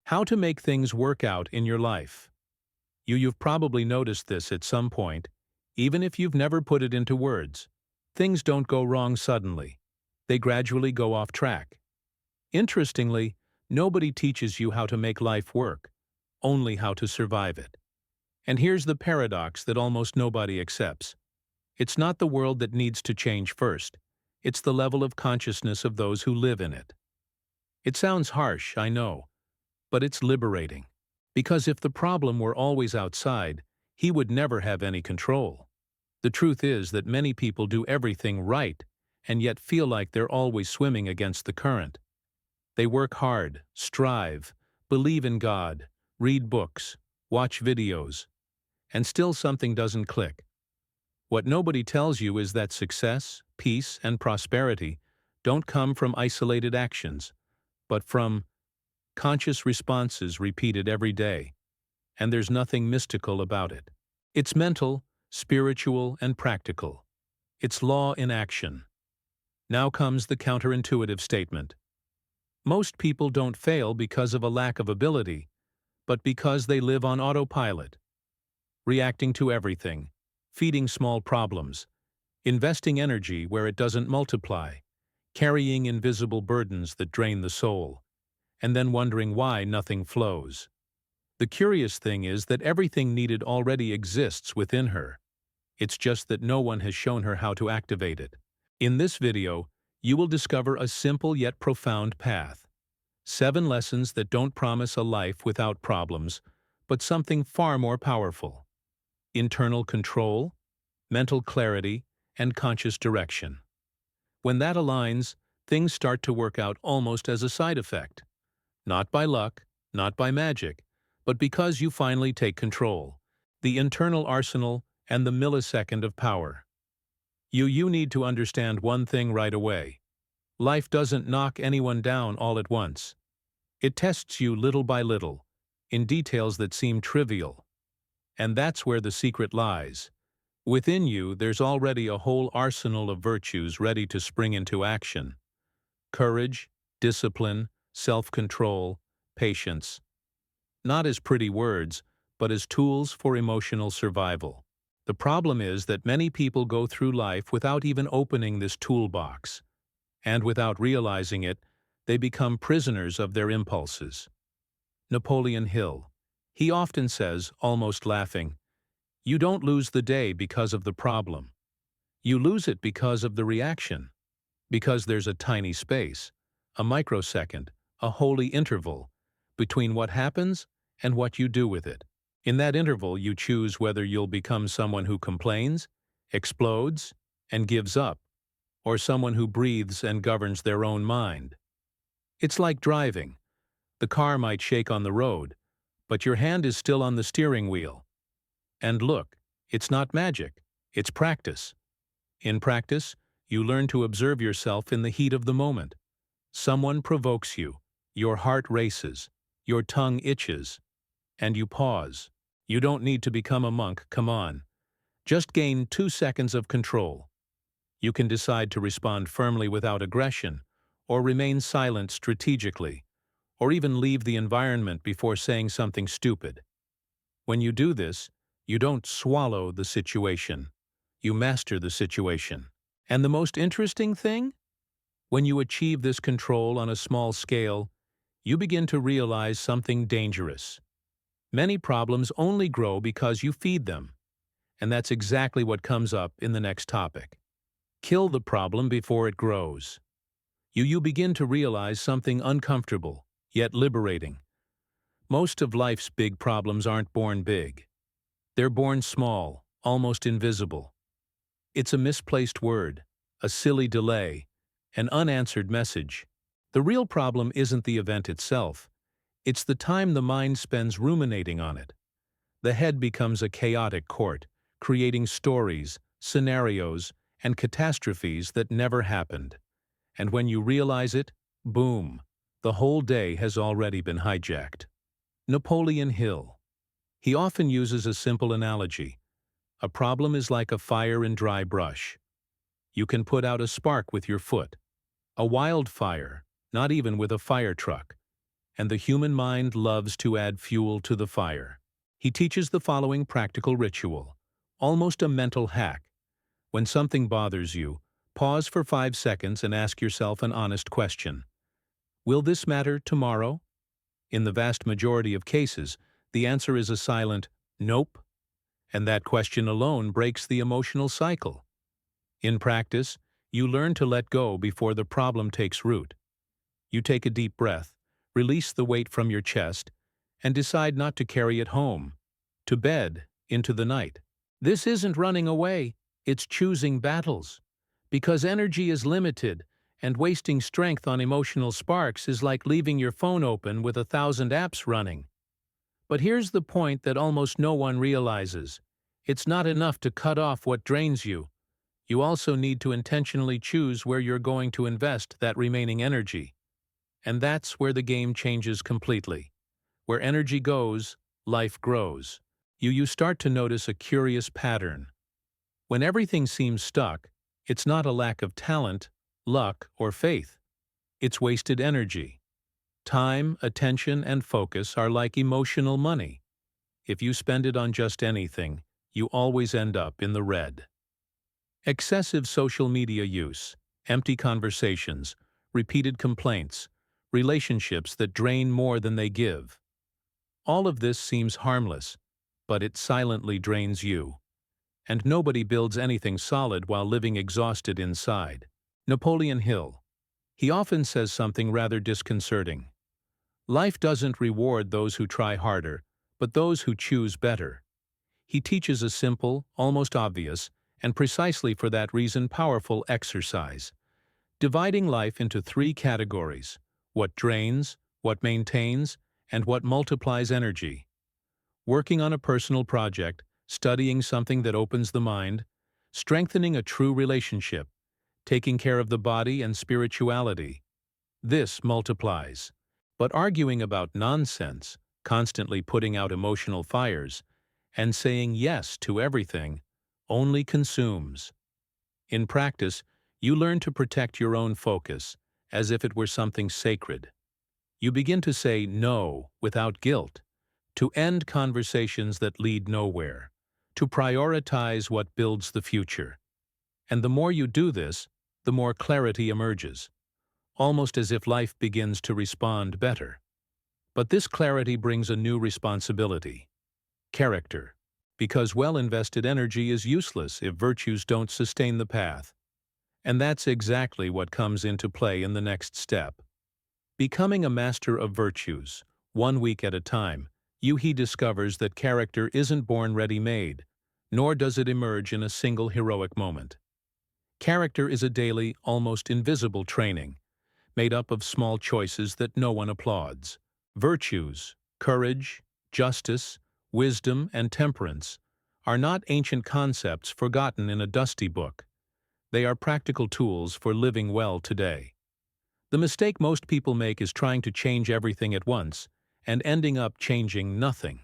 How to make things work out in your life. You've probably noticed this at some point, even if you've never put it into words. Things don't go wrong suddenly. They gradually go off track. Interestingly, nobody teaches you how to make life work, only how to survive it. And here's the paradox that almost nobody accepts. It's not the world that needs to change first. It's the level of consciousness of those who live in it. It sounds harsh, I know, but it's liberating. Because if the problem were always outside, he would never have any control. The truth is that many people do everything right and yet feel like they're always swimming against the current. They work hard, strive, believe in God, read books, watch videos, and still something doesn't click. What nobody tells you is that success, peace, and prosperity don't come from isolated actions, but from conscious responses repeated every day. And there's nothing mystical about it. It's mental, spiritual, and practical. It's law in action. Now comes the counterintuitive statement. Most people don't fail because of a lack of ability, but because they live on autopilot, reacting to everything, feeding small problems, investing energy where it doesn't multiply, carrying invisible burdens that drain the soul, and then wondering why nothing flows. The curious thing is that everything needed already exists within her. It's just that no one has shown her how to activate it. In this video, you will discover a simple yet profound path. 7 lessons that don't promise a life without problems, but something far more powerful. Internal control, mental clarity, and conscious direction. When that aligns, things start to work out almost as a side effect. Not by luck, not by magic, but because you finally take control. The internal arsenal and the millisecond of power. You need to understand one thing right away. Life doesn't knock anyone down all at once. It tests you little by little, in details that seem trivial. And that's where the secret lies. Within you, there's already a whole arsenal of virtues ready to spring into action. Courage, discipline, self-control, patience. Not as pretty words, but as tools for emotional survival. The problem is that many people go through life without even opening this toolbox. And without realizing it, they become prisoners of their impulses. Napoleon Hill. He often says, almost laughing, "You don't lose the day because of the problem. You lose it because of the reaction. Because there's a tiny space, a microsecond, a holy interval, between what happens and what you do with it. In that interval, you choose whether you'll become someone who complains, explodes, and gives up, or someone who breathes and governs their own mind. It's like driving. The car might shake on the road, but your hand is still on the steering wheel. And look, it's not magic, it's practice. In practice, you learn to observe yourself in the heat of the moment. Someone provokes you, your heart races, your tongue itches, and you pause. You don't need to become a monk, come on. Just gain 2 seconds of control. You can decide to respond firmly without aggression, or remain silent strategically, or even leave the environment before saying something stupid. When you do this, you don't swallow the situation. You master the situation. And the most interesting thing? When you achieve this control on a small scale, you begin to realize something dangerous. Many problems only grow because you feed them. And that's exactly what comes up in the next topic. Kill the problem before it grows. You begin to realize something uncomfortable, yet liberating. Most of life's big problems aren't born big. They're born small, almost invisible. It's a misplaced word, a silly delay, an unanswered message. The real problem isn't the event itself. It's the time the mind spends ruminating on it. The head becomes a chaotic court, creating stories, scenarios, and catastrophes that never happened. And when you realize it, boom, the whole day has already been hijacked. Napoleon Hill. He often uses a simple analogy. A problem is like a fire in dry brush. You can put out a spark with your foot. A wildfire, not even with a fire truck. and the human mind loves to add fuel to the fire. He teaches the following practical ritual, almost a mental hack. When something bothers you, pause for 5 seconds and ask yourself an honest question. Will this matter tomorrow? In the vast majority of cases, the answer is a silent, nope, and that question alone breaks the emotional cycle. In practice, you learn to let go before the problem takes root. You take a deep breath, release the weight from your chest, and decide not to carry it home, to bed, into the night. This isn't running away, it's choosing battles. Because energy is limited, and wasting strength on emotional sparks is like leaving your phone open with 1,000 apps running. But here's the point that almost no one realizes. It's not enough to cut off what drains you. You also need to intentionally choose where you're going to invest that remaining energy. And that's where the game changes completely. Where energy goes, life grows. You start to notice a curious pattern. When everything seems stuck, it's not a lack of talent, luck, or faith. It's wasted energy. Time, attention, and focus are like emotional money. If you spend it on just anything, you always end up in the red. Excessive social media use, empty conversations, repeated complaints, relationships that drain more than they give. All of this seems harmless, but it silently drains you. And nobody builds anything solid while living exhausted inside. Napoleon Hill. He often says something rather disconcerting. Life doesn't reward those who try harder, but those who choose better. He teaches a simple, almost obvious, and precisely for that reason powerful exercise. Dividing life into 3 categories: what drains, what maintains, and what multiplies energy. Working on a personal project, studying something that opens the mind, strengthening a true relationship, taking care of the body and spirituality. This multiplies. But arguing about nonsense, constantly putting out emotional fires, and saying yes to everything, only consumes. In practice, you learn to protect your own focus, as if it were something sacred. You begin to say no without guilt, to end conversations that lead nowhere, to prioritize what builds the future. And the more you do this, the more clarity emerges, almost as if life begins to respond better. But this clarity brings a new responsibility: character. Because well-invested energy is useless if virtues don't sustain the path. And that's exactly what comes into play in the next step. Becoming a master of virtues, 1 week at a time, he discovers that character isn't born ready-made, nor does it emerge in a single heroic moment. Character is a daily, almost invisible training, made up of small choices that no one applauds. Virtues, courage, justice, wisdom, and temperance are not ancient concepts forgotten in a dusty book. They are practical tools for living well today. The mistake most people make is trying to change everything at once and ending up changing nothing.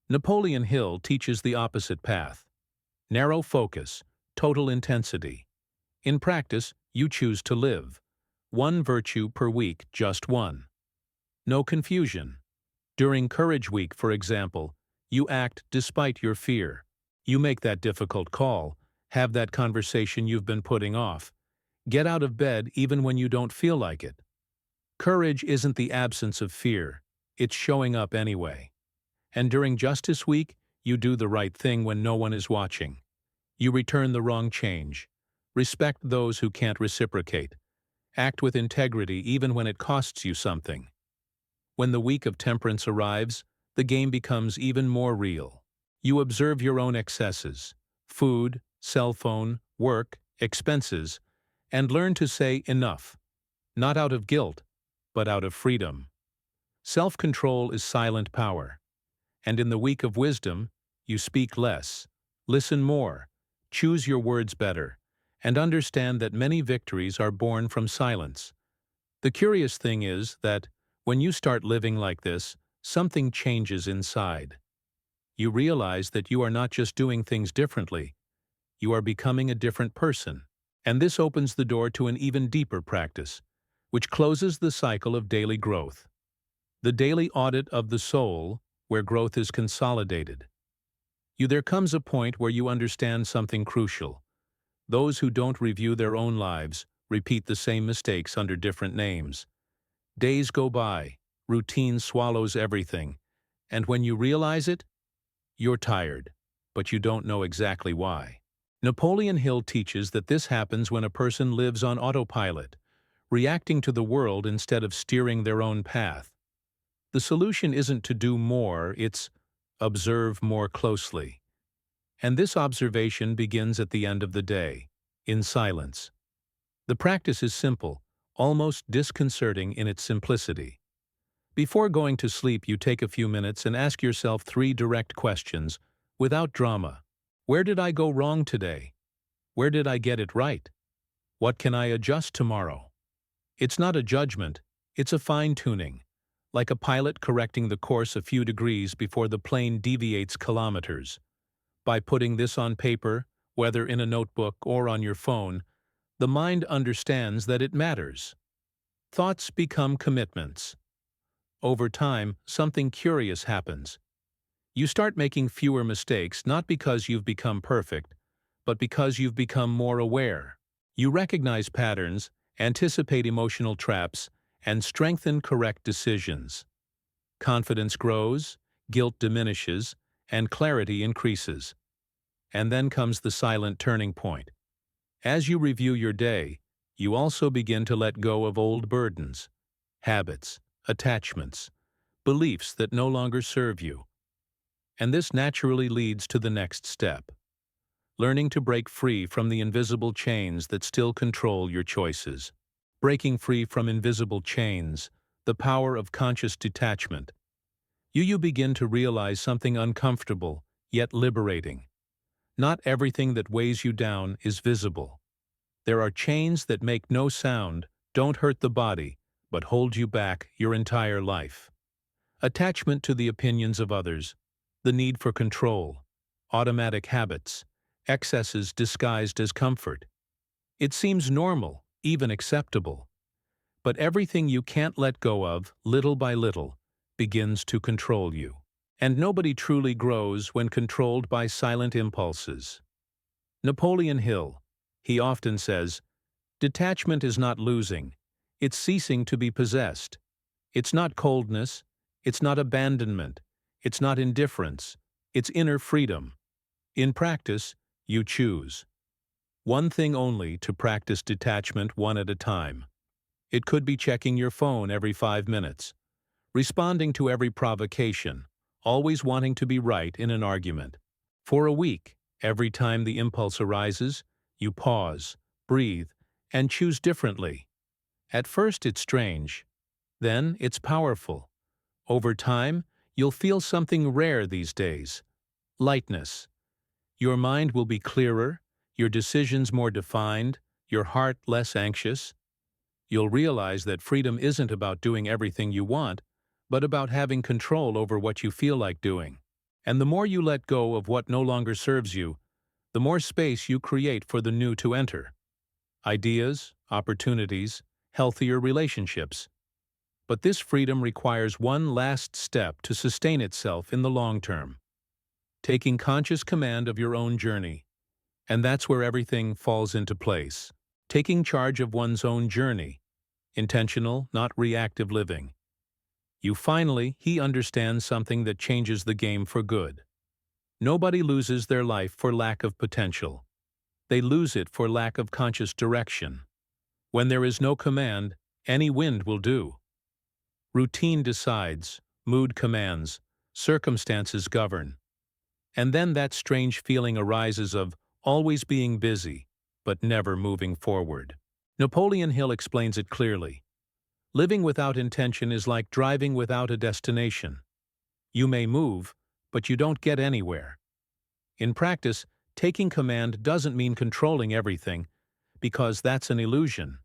Napoleon Hill teaches the opposite path: narrow focus, total intensity. In practice, you choose to live. 1 virtue per week, just 1. No confusion. During Courage Week, for example, you act despite your fear. You make that difficult call, have that conversation you've been putting off. Get out of bed even when you don't feel like it. Courage isn't the absence of fear, it's showing up anyway. And during Justice Week, you do the right thing when no one is watching. You return the wrong change. Respect those who can't reciprocate. Act with integrity even when it costs you something. When the week of temperance arrives, the game becomes even more real. You observe your own excesses: food, cell phone, work, expenses, and learn to say enough, not out of guilt, but out of freedom. Self-control is silent power. And in the week of wisdom, you speak less, listen more, choose your words better, and understand that many victories are born from silence. The curious thing is that, when you start living like this, something changes inside. You realize that you are not just doing things differently, you are becoming a different person. And this opens the door to an even deeper practice, which closes the cycle of daily growth. The daily audit of the soul, where growth is consolidated. There comes a point where you understand something crucial. Those who don't review their own lives repeat the same mistakes under different names. Days go by, routine swallows everything, and when you realize it, you're tired, but you don't know exactly why. Napoleon Hill teaches that this happens when a person lives on autopilot, reacting to the world instead of steering their own path. The solution isn't to do more, it's observe more closely. And this observation begins at the end of the day, in silence. The practice is simple, almost disconcerting in its simplicity. Before going to sleep, you take a few minutes and ask yourself 3 direct questions, without drama. Where did I go wrong today? Where did I get it right? What can I adjust tomorrow? It's not a judgment, it's a fine-tuning, like a pilot correcting the course a few degrees before the plane deviates kilometers. By putting this on paper, whether in a notebook or on your phone, the mind understands that it matters. Thoughts become commitments. Over time, something curious happens. You start making fewer mistakes not because you've become perfect, but because you've become more aware. You recognize patterns, anticipate emotional traps, and strengthen correct decisions. Confidence grows, guilt diminishes, and clarity increases. And then comes the silent turning point. As you review your day, you also begin to let go of old burdens, habits, attachments, beliefs that no longer serve you. And this naturally leads to the next step, learning to break free from the invisible chains that still control your choices. Breaking free from invisible chains, the power of conscious detachment. You begin to realize something uncomfortable, yet liberating. Not everything that weighs you down is visible. There are chains that make no sound, don't hurt the body, but hold you back your entire life. Attachment to the opinions of others, the need for control, automatic habits, excesses disguised as comfort. It seems normal, even acceptable. But everything you can't let go of, little by little, begins to control you. And nobody truly grows when controlled by silent impulses. Napoleon Hill, he often says, detachment is not losing, it's ceasing to be possessed. It's not coldness, it's not abandonment, it's not indifference, it's inner freedom. In practice, you choose one thing only to practice detachment one at a time. It could be checking your phone every 5 minutes, responding to every provocation, always wanting to be right in an argument. For a week, every time the impulse arises, you pause, breathe, and choose differently. At first it's strange, then it's powerful. Over time, you'll feel something rare these days: lightness. Your mind will be clearer, your decisions more defined, your heart less anxious. You'll realize that freedom isn't about doing everything you want, but about having control over what you feel like doing. And the more you let go of what no longer serves you, the more space you create for the new to enter. Ideas, opportunities, healthier relationships. But this freedom requires one last step to sustain itself in the long term: taking conscious command of your own journey. And that's where everything falls into place. Taking charge of one's own journey. Intentional, not reactive living. He understands something that changes the game for good. Nobody loses their life for lack of potential. They lose it for lack of conscious direction. When there is no command, any wind will do. Routine decides, mood commands, circumstances govern. And then that strange feeling arises of always being busy, but never moving forward. Napoleon Hill explains it clearly. Living without intention is like driving without a destination. You may move, but you don't get anywhere. In practice, taking command doesn't mean controlling everything, because that's an illusion.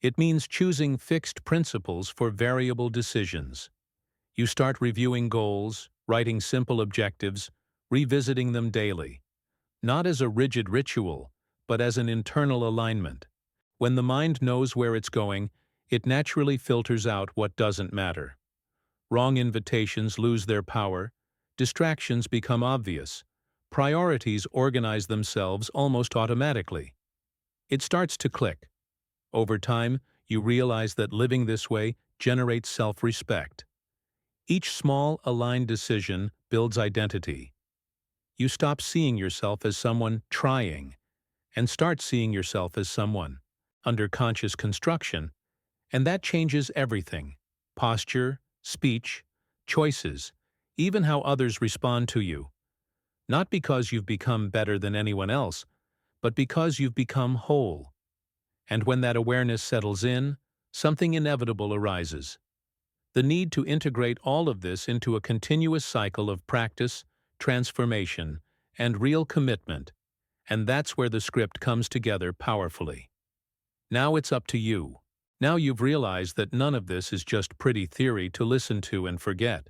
It means choosing fixed principles for variable decisions. You start reviewing goals, writing simple objectives, revisiting them daily. Not as a rigid ritual, but as an internal alignment. When the mind knows where it's going, it naturally filters out what doesn't matter. Wrong invitations lose their power, distractions become obvious, priorities organize themselves almost automatically. It starts to click. Over time, you realize that living this way generates self-respect. Each small, aligned decision builds identity. You stop seeing yourself as someone trying and start seeing yourself as someone under conscious construction, and that changes everything: posture, speech, choices, even how others respond to you. Not because you've become better than anyone else, but because you've become whole. And when that awareness settles in, something inevitable arises: the need to integrate all of this into a continuous cycle of practice, transformation, and real commitment. And that's where the script comes together powerfully. Now it's up to you. Now you've realized that none of this is just pretty theory to listen to and forget.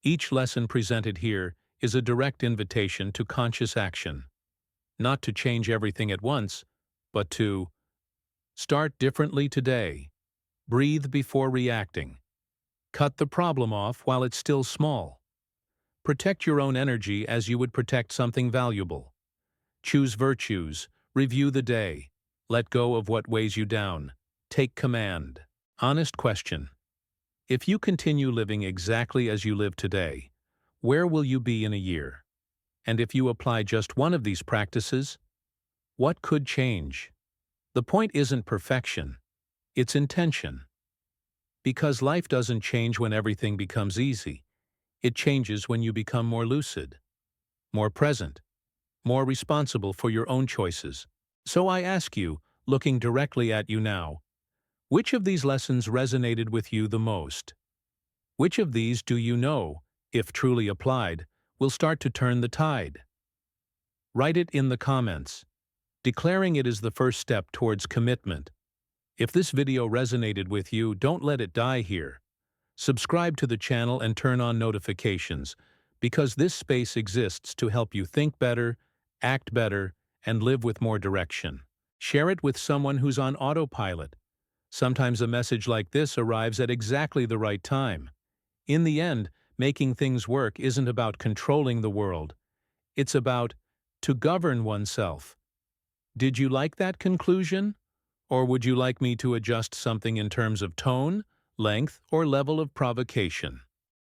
Each lesson presented here is a direct invitation to conscious action. Not to change everything at once, but to start differently today. Breathe before reacting. Cut the problem off while it's still small. Protect your own energy as you would protect something valuable. Choose virtues, review the day, let go of what weighs you down, take command. Honest question: if you continue living exactly as you live today, where will you be in a year? And if you apply just one of these practices, what could change? The point isn't perfection, it's intention. Because life doesn't change when everything becomes easy. It changes when you become more lucid, more present, more responsible for your own choices. So I ask you, looking directly at you now, which of these lessons resonated with you the most? Which of these do you know, if truly applied, will start to turn the tide? Write it in the comments, declaring it is the first step towards commitment. If this video resonated with you, don't let it die here. Subscribe to the channel and turn on notifications, because this space exists to help you think better, act better, and live with more direction. Share it with someone who's on autopilot. Sometimes a message like this arrives at exactly the right time. In the end, making things work isn't about controlling the world. It's about to govern oneself. Did you like that conclusion? Or would you like me to adjust something in terms of tone, length, or level of provocation?